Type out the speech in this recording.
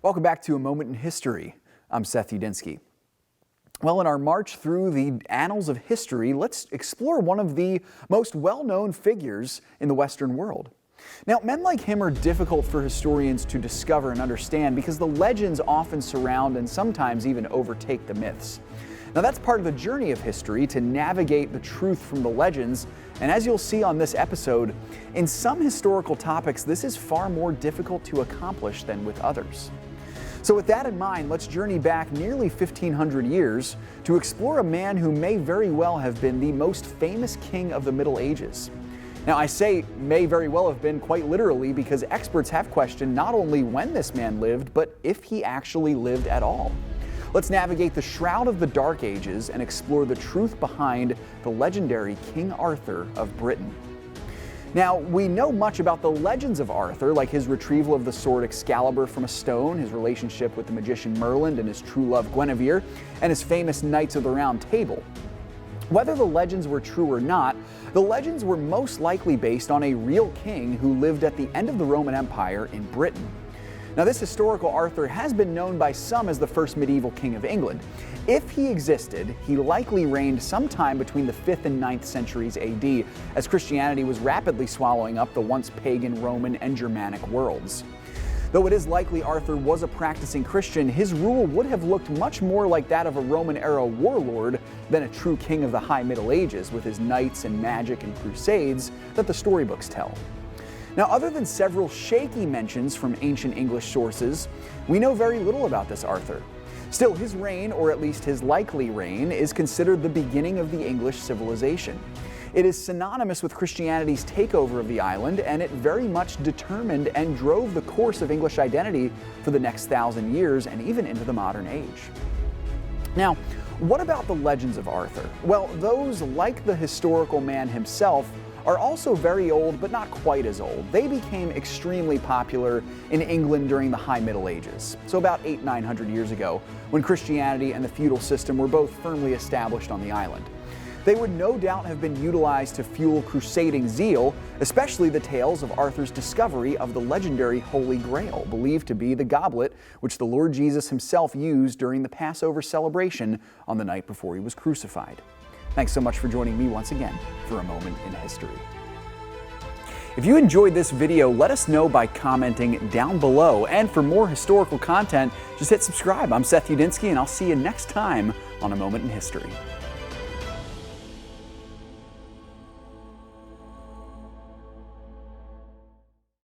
Welcome back to A Moment in History. I'm Seth Udinsky. Well, in our march through the annals of history, let's explore one of the most well-known figures in the Western world. Now, men like him are difficult for historians to discover and understand because the legends often surround and sometimes even overtake the myths. Now, that's part of the journey of history, to navigate the truth from the legends. And as you'll see on this episode, in some historical topics, this is far more difficult to accomplish than with others. So with that in mind, let's journey back nearly 1,500 years to explore a man who may very well have been the most famous king of the Middle Ages. Now, I say may very well have been quite literally because experts have questioned not only when this man lived, but if he actually lived at all. Let's navigate the shroud of the Dark Ages and explore the truth behind the legendary King Arthur of Britain. Now, we know much about the legends of Arthur, like his retrieval of the sword Excalibur from a stone, his relationship with the magician Merlin and his true love Guinevere, and his famous Knights of the Round Table. Whether the legends were true or not, the legends were most likely based on a real king who lived at the end of the Roman Empire in Britain. Now, this historical Arthur has been known by some as the first medieval king of England. If he existed, he likely reigned sometime between the 5th and 9th centuries AD, as Christianity was rapidly swallowing up the once pagan Roman and Germanic worlds. Though it is likely Arthur was a practicing Christian, his rule would have looked much more like that of a Roman-era warlord than a true king of the High Middle Ages, with his knights and magic and crusades that the storybooks tell. Now, other than several shaky mentions from ancient English sources, we know very little about this Arthur. Still, his reign, or at least his likely reign, is considered the beginning of the English civilization. It is synonymous with Christianity's takeover of the island, and it very much determined and drove the course of English identity for the next 1,000 years and even into the modern age. Now, what about the legends of Arthur? Well, those, like the historical man himself, are also very old, but not quite as old. They became extremely popular in England during the High Middle Ages, so about 800-900 years ago, when Christianity and the feudal system were both firmly established on the island. They would no doubt have been utilized to fuel crusading zeal, especially the tales of Arthur's discovery of the legendary Holy Grail, believed to be the goblet which the Lord Jesus himself used during the Passover celebration on the night before he was crucified. Thanks so much for joining me once again for A Moment in History. If you enjoyed this video, let us know by commenting down below. And for more historical content, just hit subscribe. I'm Seth Udinsky, and I'll see you next time on A Moment in History.